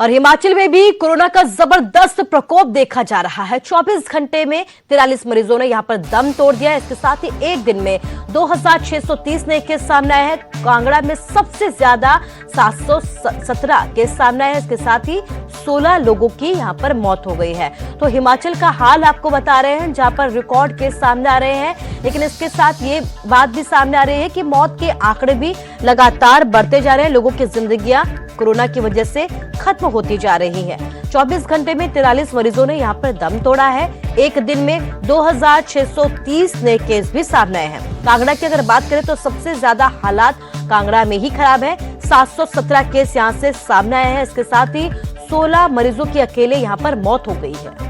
और हिमाचल में भी कोरोना का जबरदस्त प्रकोप देखा जा रहा है। 24 घंटे में 43 मरीजों ने यहां पर दम तोड़ दिया है। इसके साथ ही एक दिन में 2630 नए केस सामने आए हैं। कांगड़ा में सबसे ज्यादा 717 केस सामने आए हैं। इसके साथ ही 16 लोगों की यहां पर मौत हो गई है। तो हिमाचल का हाल आपको बता रहे हैं, जहां पर रिकॉर्ड केस सामने आ रहे हैं। लेकिन इसके साथ ये बात भी सामने आ रही है कि मौत के आंकड़े भी लगातार बढ़ते जा रहे हैं। लोगों की जिंदगियां कोरोना की वजह से खत्म होती जा रही है। 24 घंटे में 43 मरीजों ने यहां पर दम तोड़ा है। एक दिन में 2630 नए केस भी सामने आए हैं। कांगड़ा की अगर बात करें तो सबसे ज्यादा हालात कांगड़ा में ही खराब है। 717 केस यहां से सामने आए हैं। इसके साथ ही 16 मरीजों की अकेले यहां पर मौत हो गई है।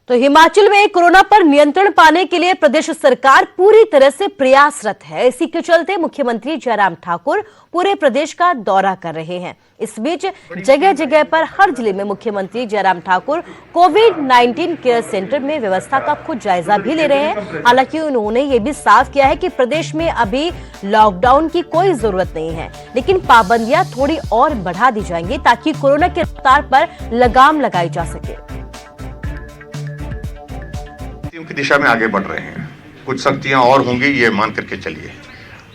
तो हिमाचल में कोरोना पर नियंत्रण पाने के लिए प्रदेश सरकार पूरी तरह से प्रयासरत है। इसी के चलते मुख्यमंत्री जयराम ठाकुर पूरे प्रदेश का दौरा कर रहे हैं। इस बीच जगह जगह पर हर जिले में मुख्यमंत्री जयराम ठाकुर कोविड-19 केयर सेंटर में व्यवस्था का खुद जायजा भी ले रहे हैं। हालांकि उन्होंने ये भी साफ किया है कि प्रदेश में अभी लॉकडाउन की कोई जरूरत नहीं है, लेकिन पाबंदियां थोड़ी और बढ़ा दी जाएंगी ताकि कोरोना की रफ्तार पर लगाम लगाई जा सके। की दिशा में आगे बढ़ रहे हैं। कुछ सख्तियां और होंगी, ये मान करके चलिए।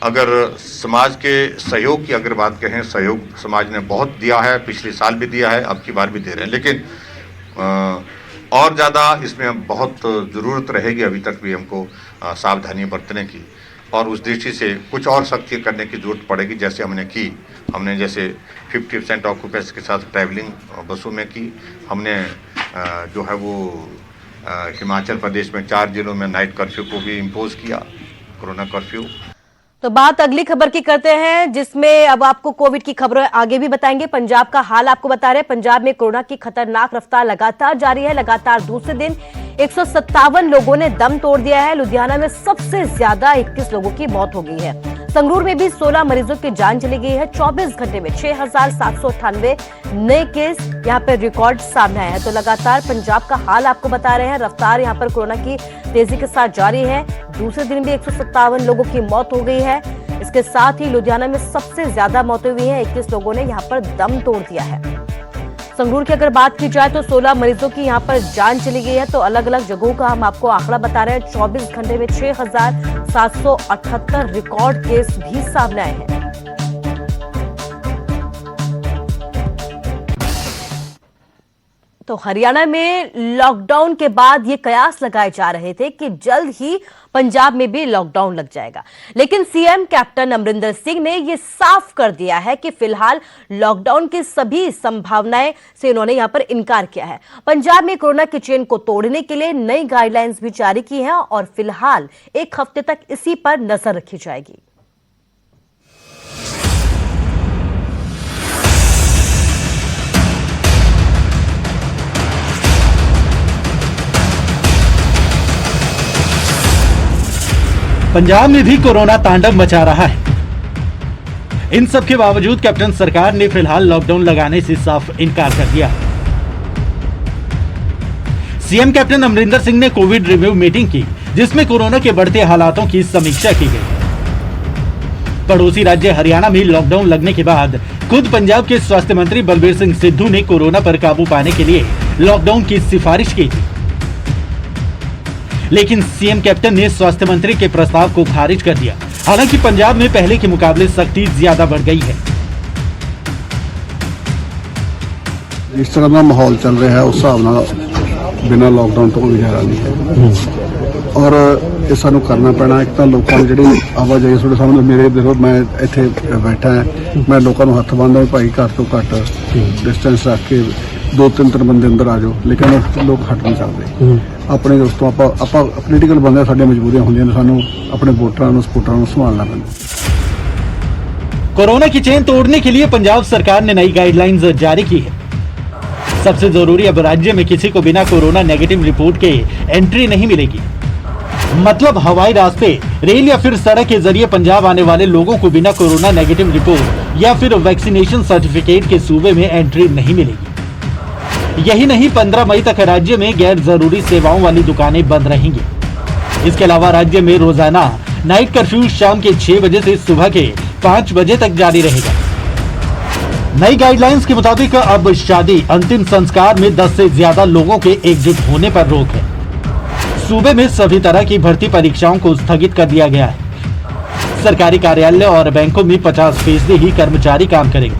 अगर समाज के सहयोग की अगर बात कहें, सहयोग समाज ने बहुत दिया है, पिछले साल भी दिया है, अब की बार भी दे रहे हैं, लेकिन और ज़्यादा इसमें बहुत ज़रूरत रहेगी। अभी तक भी हमको सावधानी बरतने की और उस दृष्टि से कुछ और सख्ती करने की जरूरत पड़ेगी। जैसे हमने जैसे 50% ऑक्यूपेंसी के साथ ट्रैवलिंग बसों में की। हमने जो है वो हिमाचल प्रदेश में 4 जिलों में नाइट कर्फ्यू को भी इम्पोज किया, कोरोना कर्फ्यू। तो बात अगली खबर की करते हैं, जिसमें अब आपको कोविड की खबरें आगे भी बताएंगे। पंजाब का हाल आपको बता रहे हैं। पंजाब में कोरोना की खतरनाक रफ्तार लगातार जारी है। लगातार दूसरे दिन 157 लोगों ने दम तोड़ दिया है। लुधियाना में सबसे ज्यादा 21 लोगों की मौत हो गई है। संगरूर में भी 16 मरीजों की जान चली गई है। 24 घंटे में 6798 नए केस यहां पर रिकॉर्ड सामने आए हैं। तो लगातार पंजाब का हाल आपको बता रहे हैं। रफ्तार यहां पर कोरोना की तेजी के साथ जारी है। दूसरे दिन भी 157 लोगों की मौत हो गई है। इसके साथ ही लुधियाना में सबसे ज्यादा मौतें हुई हैं। 21 लोगों ने यहां पर दम तोड़ दिया है। संगरूर की अगर बात की जाए तो 16 मरीजों की यहां पर जान चली गई है। तो अलग अलग जगहों का हम आपको आंकड़ा बता रहे हैं। 24 घंटे में 6778 रिकॉर्ड केस भी सामने आए हैं। तो हरियाणा में लॉकडाउन के बाद ये कयास लगाए जा रहे थे कि जल्द ही पंजाब में भी लॉकडाउन लग जाएगा, लेकिन सीएम कैप्टन अमरिंदर सिंह ने ये साफ कर दिया है कि फिलहाल लॉकडाउन की सभी संभावनाएं से उन्होंने यहां पर इनकार किया है। पंजाब में कोरोना की चेन को तोड़ने के लिए नई गाइडलाइंस भी जारी की हैं और फिलहाल 1 हफ्ते तक इसी पर नजर रखी जाएगी। पंजाब में भी कोरोना तांडव मचा रहा है। इन सब के बावजूद कैप्टन सरकार ने फिलहाल लॉकडाउन लगाने से साफ इनकार कर दिया। सीएम कैप्टन अमरिंदर सिंह ने कोविड रिव्यू मीटिंग की, जिसमें कोरोना के बढ़ते हालातों की समीक्षा की गई। पड़ोसी राज्य हरियाणा में लॉकडाउन लगने के बाद खुद पंजाब के स्वास्थ्य मंत्री बलबीर सिंह सिद्धू ने कोरोना पर काबू पाने के लिए लॉकडाउन की सिफारिश की थी, लेकिन सीएम कैप्टन ने स्वास्थ्य मंत्री के प्रस्ताव को खारिज कर दिया। हालांकि पंजाब में पहले के मुकाबले सख्ती ज्यादा बढ़ गई है। जिस तरह का माहौल चल रहा है उस हिसाब नाल बिना लॉकडाउन तो कोई गुजारा नहीं है और ये सानू करना पैना। एक तो लोगों की जी आवाजाही थोड़े सामने मेरे देखो, मैं इत्थे बैठा है, मैं लोगों को हथ बांधदा भाई घर तो घट डिस्टेंस रख के 2-3 बंदे अंदर आ जाओ, लेकिन लोग हट नहीं सकते। अपने दोस्तों आप पोलीटिकल बंदे साडी मजबूरियां होंदियां ने, सानू अपने वोटरां सपोर्टरां संभालना पैंदा। कोरोना की चेन तोड़ने के लिए पंजाब सरकार ने नई गाइडलाइंस जारी की है। सबसे जरूरी, अब राज्य में किसी को बिना कोरोना नेगेटिव रिपोर्ट के एंट्री नहीं मिलेगी। मतलब हवाई रास्ते, रेल या फिर सड़क के जरिए पंजाब आने वाले लोगों को बिना कोरोना नेगेटिव रिपोर्ट या फिर वैक्सीनेशन सर्टिफिकेट के सूबे में एंट्री नहीं मिलेगी। यही नहीं, 15 मई तक राज्य में गैर जरूरी सेवाओं वाली दुकानें बंद रहेंगी। इसके अलावा राज्य में रोजाना नाइट कर्फ्यू शाम के 6 बजे से सुबह के 5 बजे तक जारी रहेगा। नई गाइडलाइंस के मुताबिक अब शादी, अंतिम संस्कार में 10 से ज्यादा लोगों के एकजुट होने पर रोक है। सूबे में सभी तरह की भर्ती परीक्षाओं को स्थगित कर दिया गया है। सरकारी कार्यालय और बैंकों में 50% ही कर्मचारी काम करेंगे।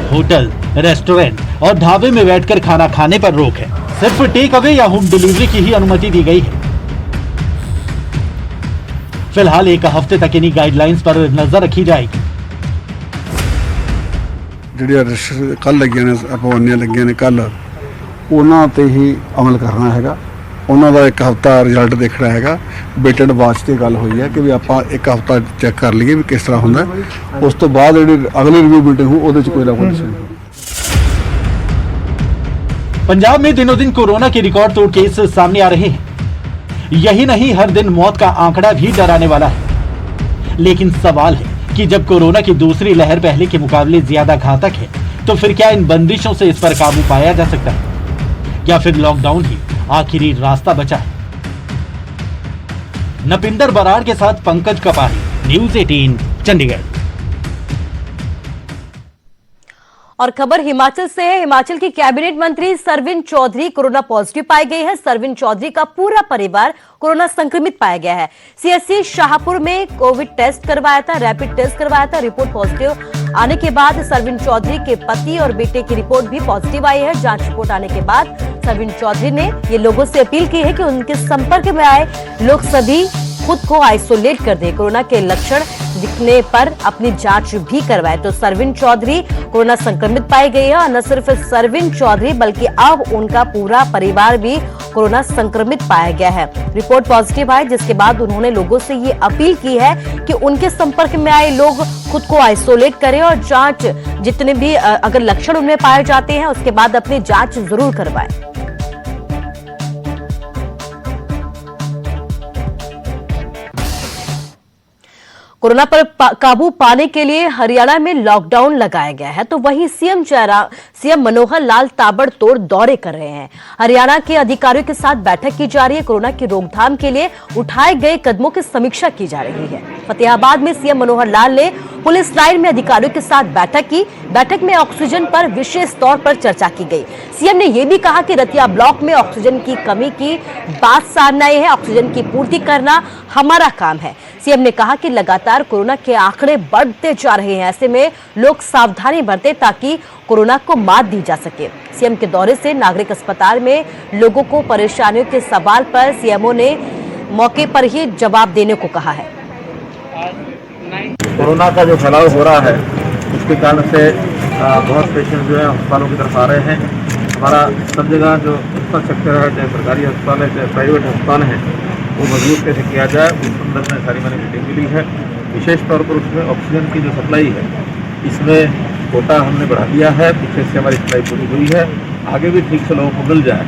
होटल, रेस्टोरेंट और ढाबे में बैठकर खाना खाने पर रोक है। सिर्फ टेक अवे या होम डिलीवरी की ही अनुमति दी गई है। फिलहाल 1 हफ्ते तक इन्हीं गाइडलाइंस पर नजर रखी जाएगी। ਜਿਹੜੀਆਂ ਕੱਲ ਲੱਗੀਆਂ ਨੇ ਪਾਬੰਦੀਆਂ ਲੱਗੀਆਂ ਨੇ ਕੱਲ ਉਹਨਾਂ ਤੇ ਹੀ ਅਮਲ ਕਰਨਾ ਹੈਗਾ। ਉਹਨਾਂ ਦਾ 1 ਹਫ਼ਤਾ ਰਿਜ਼ਲਟ ਦੇਖਣਾ ਹੈਗਾ। ਵੇਟਡ ਵਾਚ ਤੇ ਗੱਲ ਹੋਈ ਹੈ ਕਿ ਵੀ ਆਪਾਂ 1 ਹਫ਼ਤਾ ਚੈੱਕ ਕਰ ਲਈਏ ਵੀ ਕਿਸ ਤਰ੍ਹਾਂ ਹੁੰਦਾ। ਉਸ ਤੋਂ ਬਾਅਦ ਜਿਹੜੀ ਅਗਲੀ ਰਿਵਿਊ ਮੀਟਿੰਗ ਹੋ ਉਹਦੇ 'ਚ ਕੋਈ ਨਾ ਕੋਈ ਡਿਸੀਜन। पंजाब में दिनों दिन कोरोना के रिकॉर्ड तोड़ केस सामने आ रहे हैं। यही नहीं, हर दिन मौत का आंकड़ा भी डराने वाला है। लेकिन सवाल है कि जब कोरोना की दूसरी लहर पहले के मुकाबले ज्यादा घातक है, तो फिर क्या इन बंदिशों से इस पर काबू पाया जा सकता है, या फिर लॉकडाउन ही आखिरी रास्ता बचा है? नपिंदर बराड़ के साथ पंकज कपाही, न्यूज़ 18 चंडीगढ़। और खबर हिमाचल से है। हिमाचल की कैबिनेट मंत्री सरवीन चौधरी कोरोना पॉजिटिव पाई गई है। सरवीन चौधरी का पूरा परिवार कोरोना संक्रमित पाया गया है। सीएससी शाहपुर में कोविड टेस्ट करवाया था, रैपिड टेस्ट करवाया था। रिपोर्ट पॉजिटिव आने के बाद सरवीन चौधरी के पति और बेटे की रिपोर्ट भी पॉजिटिव आई है। जांच रिपोर्ट आने के बाद सरवीन चौधरी ने ये लोगों से अपील की है कि उनके संपर्क में आए लोग सभी खुद को आइसोलेट कर दे। कोरोना के लक्षण दिखने पर अपनी जांच भी करवाए। तो सरवीन चौधरी कोरोना संक्रमित पाई गई है। और न सिर्फ सरवीन चौधरी बल्कि अब उनका पूरा परिवार भी कोरोना संक्रमित पाया गया है। रिपोर्ट पॉजिटिव आई, जिसके बाद उन्होंने लोगों से ये अपील की है कि उनके संपर्क में आए लोग खुद को आइसोलेट करें और जांच जितने भी अगर लक्षण उनमें पाए जाते हैं उसके बाद अपनी जांच जरूर करवाएं। कोरोना पर काबू पाने के लिए हरियाणा में लॉकडाउन लगाया गया है, तो वहीं सीएम मनोहर लाल ताबड़तोड़ दौरे कर रहे हैं। हरियाणा के अधिकारियों के साथ बैठक की जा रही है। कोरोना की रोकथाम के लिए उठाए गए कदमों की समीक्षा की जा रही है। फतेहाबाद में सीएम मनोहर लाल ने पुलिस लाइन में अधिकारियों के साथ बैठक की। बैठक में ऑक्सीजन पर विशेष तौर पर चर्चा की गई। सीएम ने यह भी कहा कि रतिया ब्लॉक में ऑक्सीजन की कमी की बात सामने आई है। ऑक्सीजन की पूर्ति करना हमारा काम है। सीएम ने कहा कि लगातार कोरोना के आंकड़े बढ़ते जा रहे हैं, ऐसे में लोग सावधानी बरतें ताकि कोरोना को मात दी जा सके। सीएम के दौरे से नागरिक अस्पताल में लोगों को परेशानियों के सवाल पर सीएमओ ने मौके पर ही जवाब देने को कहा है। कोरोना का जो फैलाव हो रहा है उसके कारण से बहुत पेशेंट जो है अस्पतालों की तरफ आ रहे हैं। हमारा सब जगह जो इंफ्रास्ट्रक्चर है, चाहे सरकारी अस्पताल है चाहे प्राइवेट अस्पताल है, वो मजबूत कैसे किया जाए उस संदर्भ में सारी मैंने मीटिंग मिली है। विशेष तौर पर उसमें ऑक्सीजन की जो सप्लाई है इसमें कोटा हमने बढ़ा दिया है। पीछे से हमारी सप्लाई पूरी हुई है, आगे भी ठीक से लोगों को मिल जाए।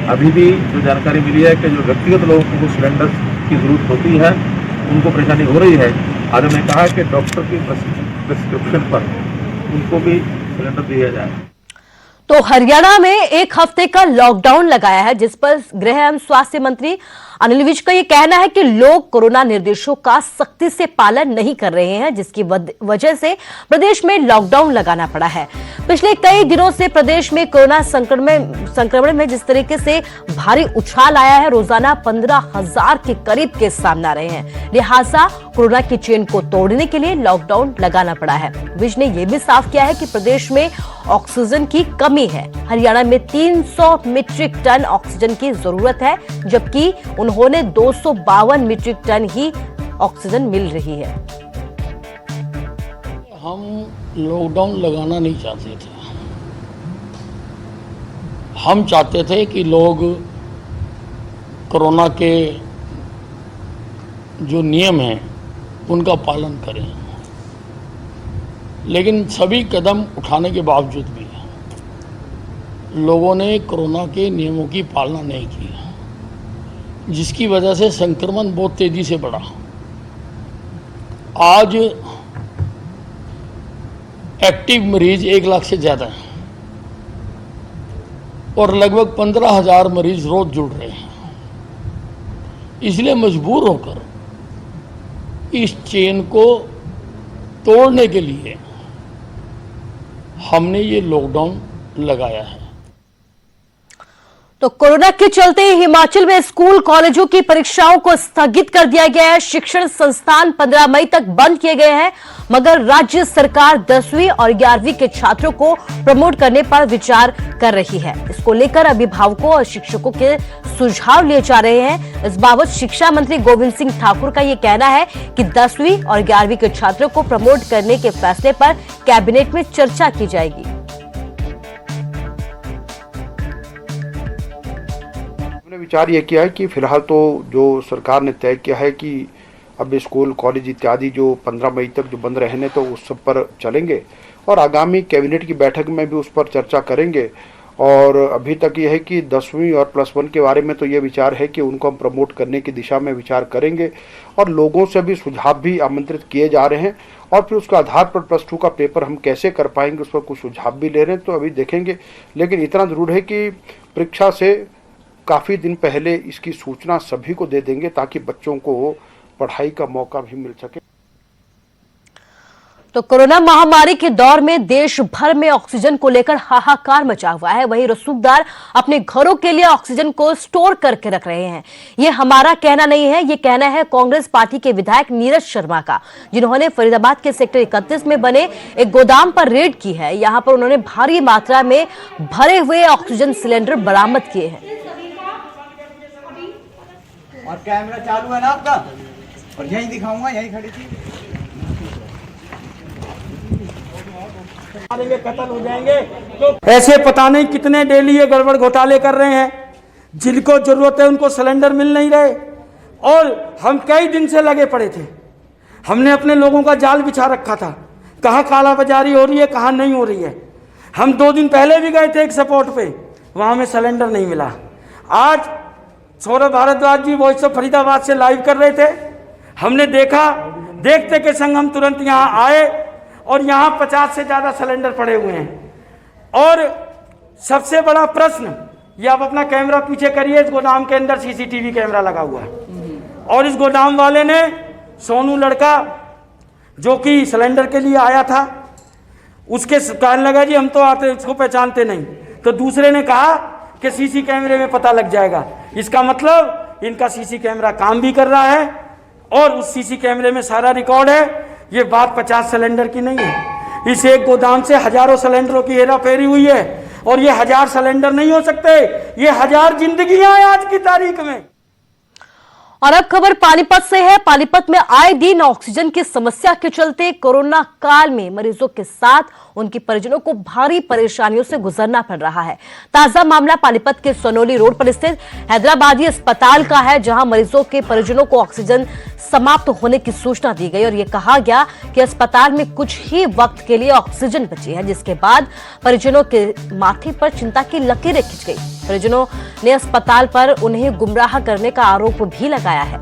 अभी भी जो जानकारी मिली है कि जो व्यक्तिगत लोगों को सिलेंडर की ज़रूरत होती है उनको परेशानी हो रही है। आज हमने कहा कि डॉक्टर की प्रिस्क्रिप्शन पर उनको भी सिलेंडर दिया जाए। तो हरियाणा में 1 हफ्ते का लॉकडाउन लगाया है, जिस पर गृह एवं स्वास्थ्य मंत्री अनिल विज का यह कहना है कि लोग कोरोना निर्देशों का सख्ती से पालन नहीं कर रहे हैं, जिसकी वजह से प्रदेश में लॉकडाउन लगाना पड़ा है। पिछले कई दिनों से प्रदेश में कोरोना संक्रमण में जिस तरीके से भारी उछाल आया है, रोजाना 15,000 के करीब केस सामने आ रहे हैं। लिहाजा कोरोना की चेन को तोड़ने के लिए लॉकडाउन लगाना पड़ा है। विज ने यह भी साफ किया है कि प्रदेश में ऑक्सीजन की कमी है। हरियाणा में 300 मीट्रिक टन ऑक्सीजन की जरूरत है, जबकि उन्होंने 252 मीट्रिक टन ही ऑक्सीजन मिल रही है। हम लॉकडाउन लगाना नहीं चाहते थे। हम चाहते थे कि लोग कोरोना के जो नियम हैं उनका पालन करें, लेकिन सभी कदम उठाने के बावजूद भी लोगों ने कोरोना के नियमों की पालना नहीं की, जिसकी वजह से संक्रमण बहुत तेजी से बढ़ा। आज एक्टिव मरीज 1 लाख से ज़्यादा हैं और लगभग 15,000 मरीज रोज जुड़ रहे हैं। इसलिए मजबूर होकर इस चेन को तोड़ने के लिए हमने ये लॉकडाउन लगाया है। तो कोरोना के चलते हिमाचल में स्कूल कॉलेजों की परीक्षाओं को स्थगित कर दिया गया है। शिक्षण संस्थान 15 मई तक बंद किए गए हैं, मगर राज्य सरकार 10वीं और 11वीं के छात्रों को प्रमोट करने पर विचार कर रही है। इसको लेकर अभिभावकों और शिक्षकों के सुझाव लिए जा रहे हैं। इस बाबत शिक्षा मंत्री गोविंद सिंह ठाकुर का यह कहना है कि 10वीं और 11वीं के छात्रों को प्रमोट करने के फैसले पर कैबिनेट में चर्चा की जाएगी। विचार ये किया है कि फिलहाल तो जो सरकार ने तय किया है कि अब स्कूल कॉलेज इत्यादि जो 15 मई तक जो बंद रहने तो उस सब पर चलेंगे और आगामी कैबिनेट की बैठक में भी उस पर चर्चा करेंगे। और अभी तक ये है कि 10वीं और +1 के बारे में तो ये विचार है कि उनको हम प्रमोट करने की दिशा में विचार करेंगे और लोगों से भी सुझाव भी आमंत्रित किए जा रहे हैं और फिर उसके आधार पर +2 का पेपर हम कैसे कर पाएंगे उस पर कुछ सुझाव भी ले रहे हैं, तो अभी देखेंगे। लेकिन इतना जरूर है कि परीक्षा से काफ़ी दिन पहले इसकी सूचना सभी को दे देंगे ताकि बच्चों को पढ़ाई का मौका भी मिल सके। तो कोरोना महामारी के दौर में देश भर में ऑक्सीजन को लेकर हाहाकार मचा हुआ है। वहीं रसूखदार अपने घरों के लिए ऑक्सीजन को स्टोर करके रख रहे हैं। ये हमारा कहना नहीं है, ये कहना है कांग्रेस पार्टी के विधायक नीरज शर्मा का, जिन्होंने फरीदाबाद के सेक्टर 31 में बने एक गोदाम पर रेड की है। यहां पर उन्होंने भारी मात्रा में भरे हुए ऑक्सीजन सिलेंडर बरामद किए हैं। और कैमरा चालू है ना आपका, और यही दिखाऊंगा, यही खड़ी थी। कत्ल हो जाएंगे तो ऐसे पता नहीं कितने डेली ये गड़बड़ घोटाले कर रहे हैं। जिनको जरूरत है उनको सिलेंडर मिल नहीं रहे और हम कई दिन से लगे पड़े थे। हमने अपने लोगों का जाल बिछा रखा था, कहाँ कालाबाजारी हो रही है कहाँ नहीं हो रही है। हम 2 दिन पहले भी गए थे एक सपोर्ट पे, वहाँ हमें सिलेंडर नहीं मिला। आज सौरभ भारद्वाज जी वॉइस ऑफ फरीदाबाद से लाइव कर रहे थे, हमने देखा, देखते के संग हम तुरंत यहाँ आए और यहाँ 50 से ज़्यादा सिलेंडर पड़े हुए हैं। और सबसे बड़ा प्रश्न, ये आप अपना कैमरा पीछे करिए, इस गोदाम के अंदर CCTV कैमरा लगा हुआ है और इस गोदाम वाले ने सोनू लड़का जो कि सिलेंडर के लिए आया था, उसके कहने लगा जी हम तो आते इसको पहचानते नहीं, तो दूसरे ने कहा कि CC कैमरे में पता लग जाएगा। इसका मतलब इनका CC कैमरा काम भी कर रहा है और उस CC कैमरे में सारा रिकॉर्ड है। ये बात 50 सिलेंडर की नहीं है, इस एक गोदाम से हजारों सिलेंडरों की हेराफेरी हुई है और ये 1000 सिलेंडर नहीं हो सकते, ये 1000 जिंदगियां हैं आज की तारीख में। और अब खबर पानीपत से है। पानीपत में आए दिन ऑक्सीजन की समस्या के चलते कोरोना काल में मरीजों के साथ उनके परिजनों को भारी परेशानियों से गुजरना पड़ रहा है। ताजा मामला पानीपत के सोनोली रोड पर स्थित हैदराबादी अस्पताल का है, जहां मरीजों के परिजनों को ऑक्सीजन समाप्त होने की सूचना दी गई और यह कहा गया कि अस्पताल में कुछ ही वक्त के लिए ऑक्सीजन बची है, जिसके बाद परिजनों के माथे पर चिंता की लकीरें खिंच गई। परिजनों ने अस्पताल पर उन्हें गुमराह करने का आरोप भी लगाया है।